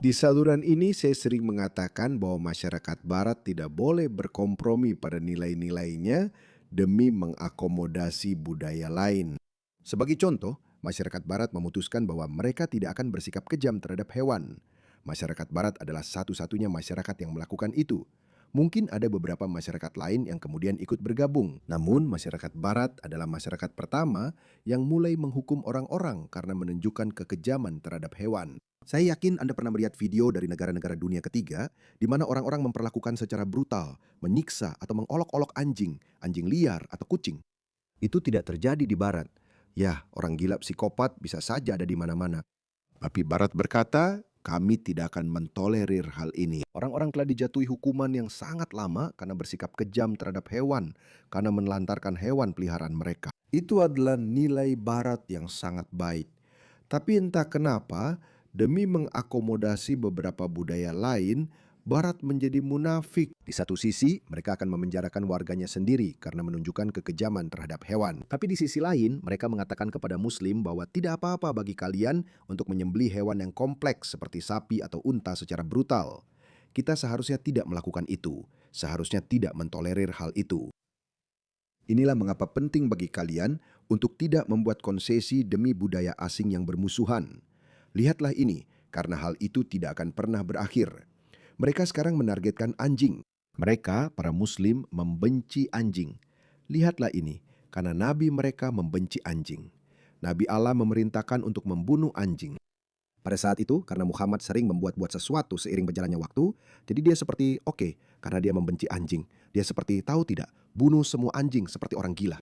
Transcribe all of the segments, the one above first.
Di saluran ini saya sering mengatakan bahwa masyarakat barat tidak boleh berkompromi pada nilai-nilainya demi mengakomodasi budaya lain. Sebagai contoh, masyarakat barat memutuskan bahwa mereka tidak akan bersikap kejam terhadap hewan. Masyarakat barat adalah satu-satunya masyarakat yang melakukan itu. Mungkin ada beberapa masyarakat lain yang kemudian ikut bergabung. Namun, masyarakat barat adalah masyarakat pertama yang mulai menghukum orang-orang karena menunjukkan kekejaman terhadap hewan. Saya yakin Anda pernah melihat video dari negara-negara dunia ketiga di mana orang-orang memperlakukan secara brutal, menyiksa atau mengolok-olok anjing, anjing liar atau kucing. Itu tidak terjadi di barat. Ya, orang gila psikopat bisa saja ada di mana-mana. Tapi barat berkata, kami tidak akan mentolerir hal ini. Orang-orang telah dijatuhi hukuman yang sangat lama karena bersikap kejam terhadap hewan, karena menelantarkan hewan peliharaan mereka. Itu adalah nilai barat yang sangat baik. Tapi entah kenapa, demi mengakomodasi beberapa budaya lain, barat menjadi munafik. Di satu sisi, mereka akan memenjarakan warganya sendiri karena menunjukkan kekejaman terhadap hewan. Tapi di sisi lain, mereka mengatakan kepada muslim bahwa tidak apa-apa bagi kalian untuk menyembelih hewan yang kompleks seperti sapi atau unta secara brutal. Kita seharusnya tidak melakukan itu. Seharusnya tidak mentolerir hal itu. Inilah mengapa penting bagi kalian untuk tidak membuat konsesi demi budaya asing yang bermusuhan. Lihatlah ini, karena hal itu tidak akan pernah berakhir. Mereka sekarang menargetkan anjing. Mereka, para muslim, membenci anjing. Lihatlah ini, karena nabi mereka membenci anjing. Nabi Allah memerintahkan untuk membunuh anjing. Pada saat itu, karena Muhammad sering membuat-buat sesuatu seiring berjalannya waktu, jadi dia seperti oke, karena dia membenci anjing. Dia seperti tahu tidak, bunuh semua anjing seperti orang gila.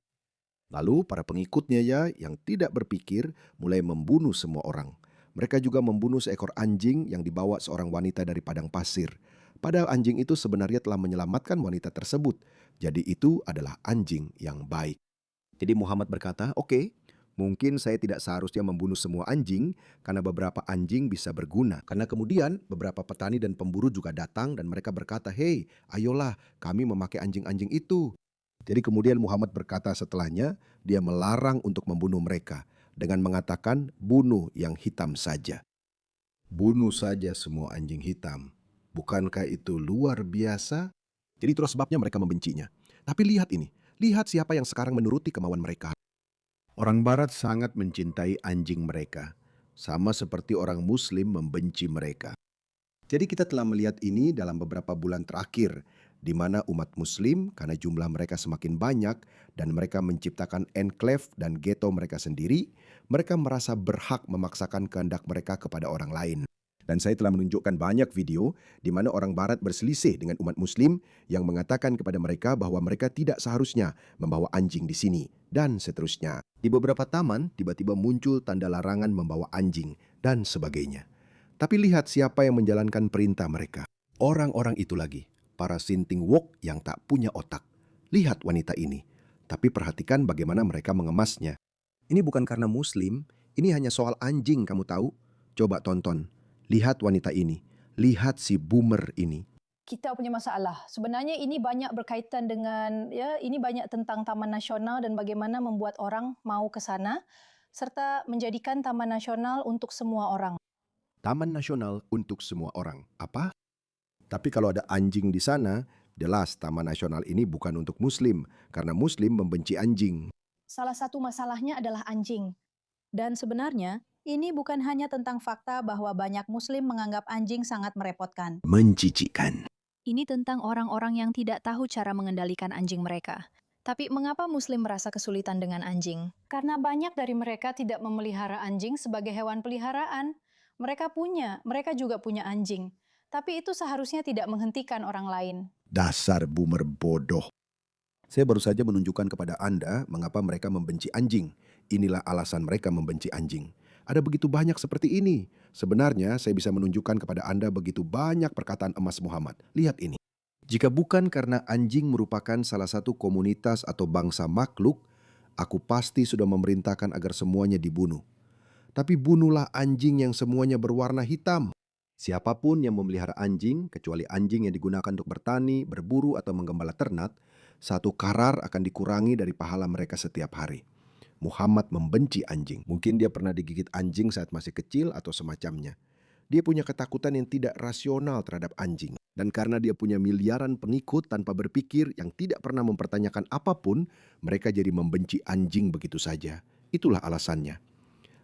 Lalu para pengikutnya ya yang tidak berpikir mulai membunuh semua orang. Mereka juga membunuh seekor anjing yang dibawa seorang wanita dari padang pasir. Padahal anjing itu sebenarnya telah menyelamatkan wanita tersebut. Jadi itu adalah anjing yang baik. Jadi Muhammad berkata, oke, mungkin saya tidak seharusnya membunuh semua anjing karena beberapa anjing bisa berguna. Karena kemudian beberapa petani dan pemburu juga datang dan mereka berkata, "Hei, ayolah kami memakai anjing-anjing itu." Jadi kemudian Muhammad berkata setelahnya, dia melarang untuk membunuh mereka dengan mengatakan bunuh yang hitam saja. Bunuh saja semua anjing hitam. Bukankah itu luar biasa? Jadi itulah sebabnya mereka membencinya. Tapi lihat ini, lihat siapa yang sekarang menuruti kemauan mereka. Orang Barat sangat mencintai anjing mereka, sama seperti orang Muslim membenci mereka. Jadi kita telah melihat ini dalam beberapa bulan terakhir, di mana umat Muslim karena jumlah mereka semakin banyak dan mereka menciptakan enclave dan ghetto mereka sendiri, mereka merasa berhak memaksakan kehendak mereka kepada orang lain. Dan saya telah menunjukkan banyak video di mana orang Barat berselisih dengan umat Muslim yang mengatakan kepada mereka bahwa mereka tidak seharusnya membawa anjing di sini, dan seterusnya. Di beberapa taman, tiba-tiba muncul tanda larangan membawa anjing, dan sebagainya. Tapi lihat siapa yang menjalankan perintah mereka. Orang-orang itu lagi, para sinting wok yang tak punya otak. Lihat wanita ini, tapi perhatikan bagaimana mereka mengemasnya. Ini bukan karena Muslim, ini hanya soal anjing kamu tahu. Coba tonton. Lihat wanita ini, lihat si boomer ini. Kita punya masalah. Sebenarnya ini banyak berkaitan dengan ini banyak tentang Taman Nasional dan bagaimana membuat orang mau ke sana serta menjadikan Taman Nasional untuk semua orang. Taman Nasional untuk semua orang. Apa? Tapi kalau ada anjing di sana, jelas Taman Nasional ini bukan untuk Muslim, karena Muslim membenci anjing. Salah satu masalahnya adalah anjing. Dan sebenarnya ini bukan hanya tentang fakta bahwa banyak Muslim menganggap anjing sangat merepotkan. Menjijikkan. Ini tentang orang-orang yang tidak tahu cara mengendalikan anjing mereka. Tapi mengapa Muslim merasa kesulitan dengan anjing? Karena banyak dari mereka tidak memelihara anjing sebagai hewan peliharaan. Mereka juga punya anjing. Tapi itu seharusnya tidak menghentikan orang lain. Dasar boomer bodoh. Saya baru saja menunjukkan kepada Anda mengapa mereka membenci anjing. Inilah alasan mereka membenci anjing. Ada begitu banyak seperti ini. Sebenarnya saya bisa menunjukkan kepada Anda begitu banyak perkataan emas Muhammad. Lihat ini. Jika bukan karena anjing merupakan salah satu komunitas atau bangsa makhluk, aku pasti sudah memerintahkan agar semuanya dibunuh. Tapi bunuhlah anjing yang semuanya berwarna hitam. Siapapun yang memelihara anjing, kecuali anjing yang digunakan untuk bertani, berburu, atau menggembala ternak, satu karar akan dikurangi dari pahala mereka setiap hari. Muhammad membenci anjing. Mungkin dia pernah digigit anjing saat masih kecil atau semacamnya. Dia punya ketakutan yang tidak rasional terhadap anjing. Dan karena dia punya miliaran pengikut tanpa berpikir yang tidak pernah mempertanyakan apapun, mereka jadi membenci anjing begitu saja. Itulah alasannya.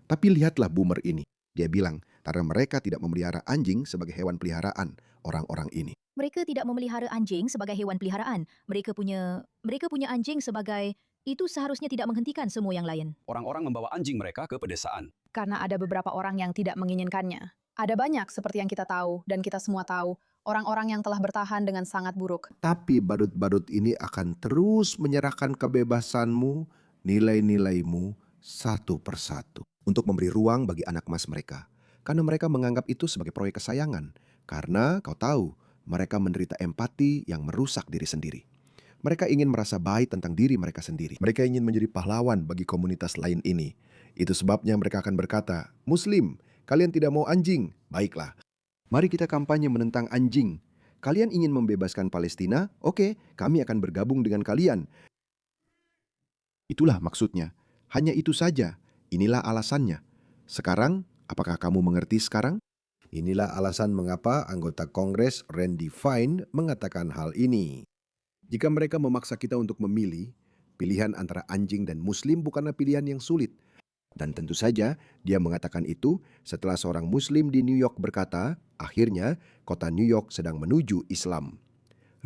Tapi lihatlah boomer ini. Dia bilang, karena mereka tidak memelihara anjing sebagai hewan peliharaan, orang-orang ini. Mereka tidak memelihara anjing sebagai hewan peliharaan. Mereka punya anjing sebagai itu seharusnya tidak menghentikan semua yang lain. Orang-orang membawa anjing mereka ke pedesaan. Karena ada beberapa orang yang tidak menginginkannya. Ada banyak seperti yang kita tahu dan kita semua tahu, orang-orang yang telah bertahan dengan sangat buruk. Tapi badut-badut ini akan terus menyerahkan kebebasanmu, nilai-nilaimu satu persatu. Untuk memberi ruang bagi anak emas mereka. Karena mereka menganggap itu sebagai proyek kesayangan. Karena kau tahu, mereka menderita empati yang merusak diri sendiri. Mereka ingin merasa baik tentang diri mereka sendiri. Mereka ingin menjadi pahlawan bagi komunitas lain ini. Itu sebabnya mereka akan berkata, Muslim, kalian tidak mau anjing? Baiklah. Mari kita kampanye menentang anjing. Kalian ingin membebaskan Palestina? Oke, kami akan bergabung dengan kalian. Itulah maksudnya. Hanya itu saja. Inilah alasannya. Sekarang, apakah kamu mengerti sekarang? Inilah alasan mengapa anggota Kongres Randy Fine mengatakan hal ini. Jika mereka memaksa kita untuk memilih, pilihan antara anjing dan Muslim bukanlah pilihan yang sulit. Dan tentu saja dia mengatakan itu setelah seorang Muslim di New York berkata, akhirnya kota New York sedang menuju Islam.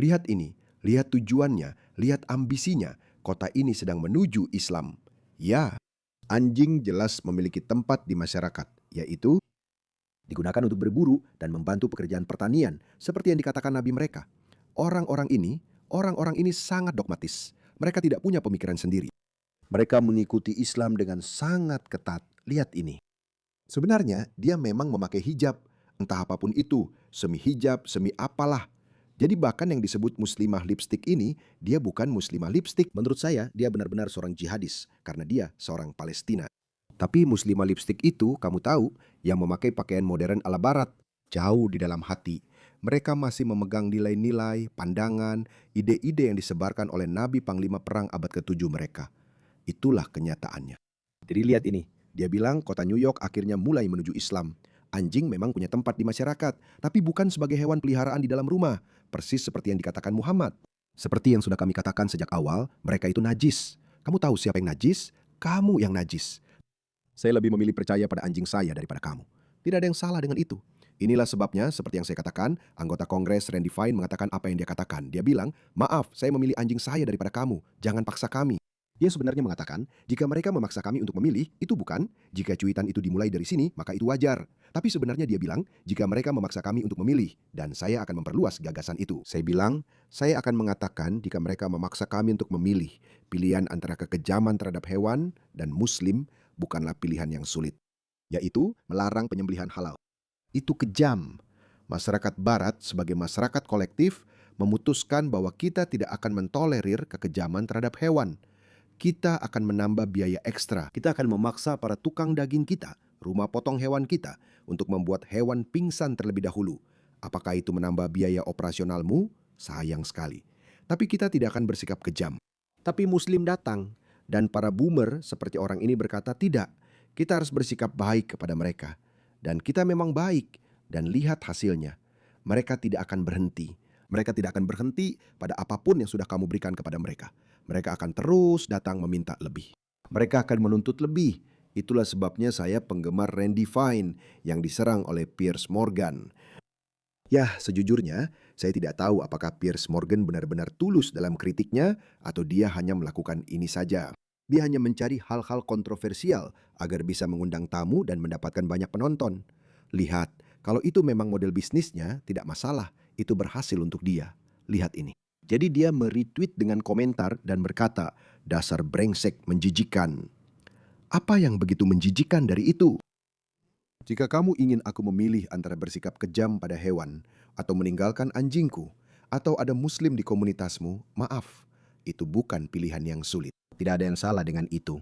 Lihat ini, lihat tujuannya, lihat ambisinya, kota ini sedang menuju Islam. Ya, anjing jelas memiliki tempat di masyarakat, yaitu digunakan untuk berburu dan membantu pekerjaan pertanian, seperti yang dikatakan Nabi mereka. Orang-orang ini sangat dogmatis. Mereka tidak punya pemikiran sendiri. Mereka mengikuti Islam dengan sangat ketat. Lihat ini. Sebenarnya dia memang memakai hijab, entah apapun itu, semi hijab, semi apalah. Jadi bahkan yang disebut muslimah lipstik ini, dia bukan muslimah lipstik. Menurut saya, dia benar-benar seorang jihadis, karena dia seorang Palestina. Tapi muslimah lipstik itu, kamu tahu, yang memakai pakaian modern ala barat. Jauh di dalam hati, mereka masih memegang nilai-nilai, pandangan, ide-ide yang disebarkan oleh Nabi Panglima Perang abad ke-7 mereka. Itulah kenyataannya. Jadi lihat ini, dia bilang kota New York akhirnya mulai menuju Islam. Anjing memang punya tempat di masyarakat, tapi bukan sebagai hewan peliharaan di dalam rumah, persis seperti yang dikatakan Muhammad. Seperti yang sudah kami katakan sejak awal, mereka itu najis. Kamu tahu siapa yang najis? Kamu yang najis. Saya lebih memilih percaya pada anjing saya daripada kamu. Tidak ada yang salah dengan itu. Inilah sebabnya, seperti yang saya katakan, anggota Kongres Randy Fine mengatakan apa yang dia katakan. Dia bilang, maaf, saya memilih anjing saya daripada kamu. Jangan paksa kami. Dia sebenarnya mengatakan, jika mereka memaksa kami untuk memilih, itu bukan. Jika cuitan itu dimulai dari sini, maka itu wajar. Tapi sebenarnya dia bilang, jika mereka memaksa kami untuk memilih, dan saya akan memperluas gagasan itu. Saya bilang, saya akan mengatakan jika mereka memaksa kami untuk memilih, pilihan antara kekejaman terhadap hewan dan Muslim bukanlah pilihan yang sulit. Yaitu melarang penyembelihan halal. Itu kejam. Masyarakat Barat sebagai masyarakat kolektif memutuskan bahwa kita tidak akan mentolerir kekejaman terhadap hewan. Kita akan menambah biaya ekstra. Kita akan memaksa para tukang daging kita, rumah potong hewan kita, untuk membuat hewan pingsan terlebih dahulu. Apakah itu menambah biaya operasionalmu? Sayang sekali. Tapi kita tidak akan bersikap kejam. Tapi Muslim datang, dan para boomer seperti orang ini berkata, tidak, kita harus bersikap baik kepada mereka. Dan kita memang baik, dan lihat hasilnya. Mereka tidak akan berhenti. Mereka tidak akan berhenti pada apapun yang sudah kamu berikan kepada mereka. Mereka akan terus datang meminta lebih. Mereka akan menuntut lebih. Itulah sebabnya saya penggemar Randy Fine yang diserang oleh Piers Morgan. Ya, sejujurnya, saya tidak tahu apakah Piers Morgan benar-benar tulus dalam kritiknya atau dia hanya melakukan ini saja. Dia hanya mencari hal-hal kontroversial agar bisa mengundang tamu dan mendapatkan banyak penonton. Lihat, kalau itu memang model bisnisnya, tidak masalah. Itu berhasil untuk dia. Lihat ini. Jadi dia meretweet dengan komentar dan berkata, dasar brengsek menjijikan. Apa yang begitu menjijikan dari itu? Jika kamu ingin aku memilih antara bersikap kejam pada hewan atau meninggalkan anjingku, atau ada Muslim di komunitasmu, maaf, itu bukan pilihan yang sulit. Tidak ada yang salah dengan itu.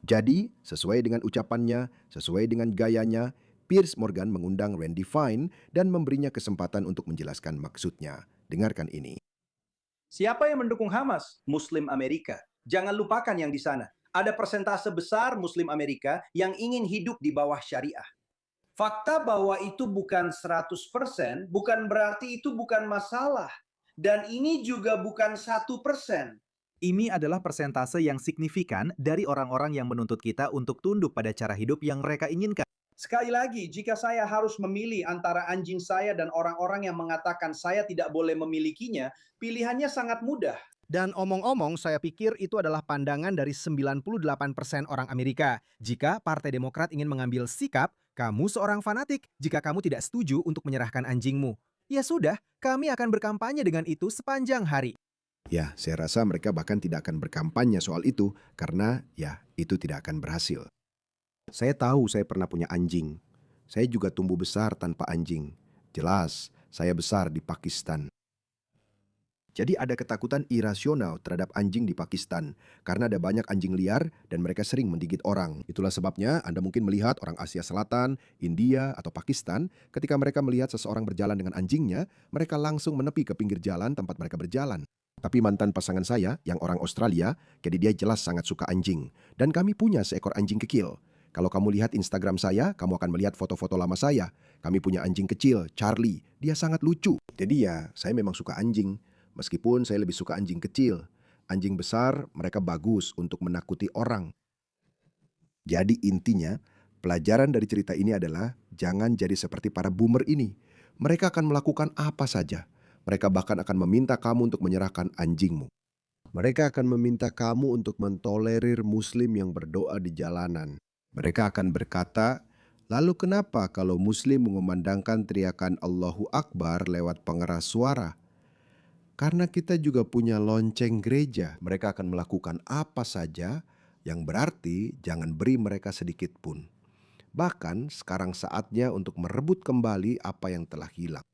Jadi, sesuai dengan ucapannya, sesuai dengan gayanya, Piers Morgan mengundang Randy Fine dan memberinya kesempatan untuk menjelaskan maksudnya. Dengarkan ini. Siapa yang mendukung Hamas? Muslim Amerika. Jangan lupakan yang di sana. Ada persentase besar Muslim Amerika yang ingin hidup di bawah syariah. Fakta bahwa itu bukan 100% bukan berarti itu bukan masalah. Dan ini juga bukan 1%. Ini adalah persentase yang signifikan dari orang-orang yang menuntut kita untuk tunduk pada cara hidup yang mereka inginkan. Sekali lagi, jika saya harus memilih antara anjing saya dan orang-orang yang mengatakan saya tidak boleh memilikinya, pilihannya sangat mudah. Dan omong-omong, saya pikir itu adalah pandangan dari 98% orang Amerika. Jika Partai Demokrat ingin mengambil sikap, kamu seorang fanatik jika kamu tidak setuju untuk menyerahkan anjingmu. Ya sudah, kami akan berkampanye dengan itu sepanjang hari. Ya, saya rasa mereka bahkan tidak akan berkampanye soal itu karena ya, itu tidak akan berhasil. Saya tahu saya pernah punya anjing. Saya juga tumbuh besar tanpa anjing. Jelas, saya besar di Pakistan. Jadi ada ketakutan irasional terhadap anjing di Pakistan karena ada banyak anjing liar dan mereka sering menggigit orang. Itulah sebabnya Anda mungkin melihat orang Asia Selatan, India, atau Pakistan ketika mereka melihat seseorang berjalan dengan anjingnya, mereka langsung menepi ke pinggir jalan tempat mereka berjalan. Tapi mantan pasangan saya yang orang Australia, jadi dia jelas sangat suka anjing. Dan kami punya seekor anjing kecil. Kalau kamu lihat Instagram saya, kamu akan melihat foto-foto lama saya. Kami punya anjing kecil, Charlie. Dia sangat lucu. Jadi ya, saya memang suka anjing. Meskipun saya lebih suka anjing kecil. Anjing besar, mereka bagus untuk menakuti orang. Jadi intinya, pelajaran dari cerita ini adalah jangan jadi seperti para boomer ini. Mereka akan melakukan apa saja. Mereka bahkan akan meminta kamu untuk menyerahkan anjingmu. Mereka akan meminta kamu untuk mentolerir muslim yang berdoa di jalanan. Mereka akan berkata, lalu kenapa kalau muslim mengumandangkan teriakan Allahu Akbar lewat pengeras suara? Karena kita juga punya lonceng gereja. Mereka akan melakukan apa saja yang berarti jangan beri mereka sedikit pun. Bahkan sekarang saatnya untuk merebut kembali apa yang telah hilang.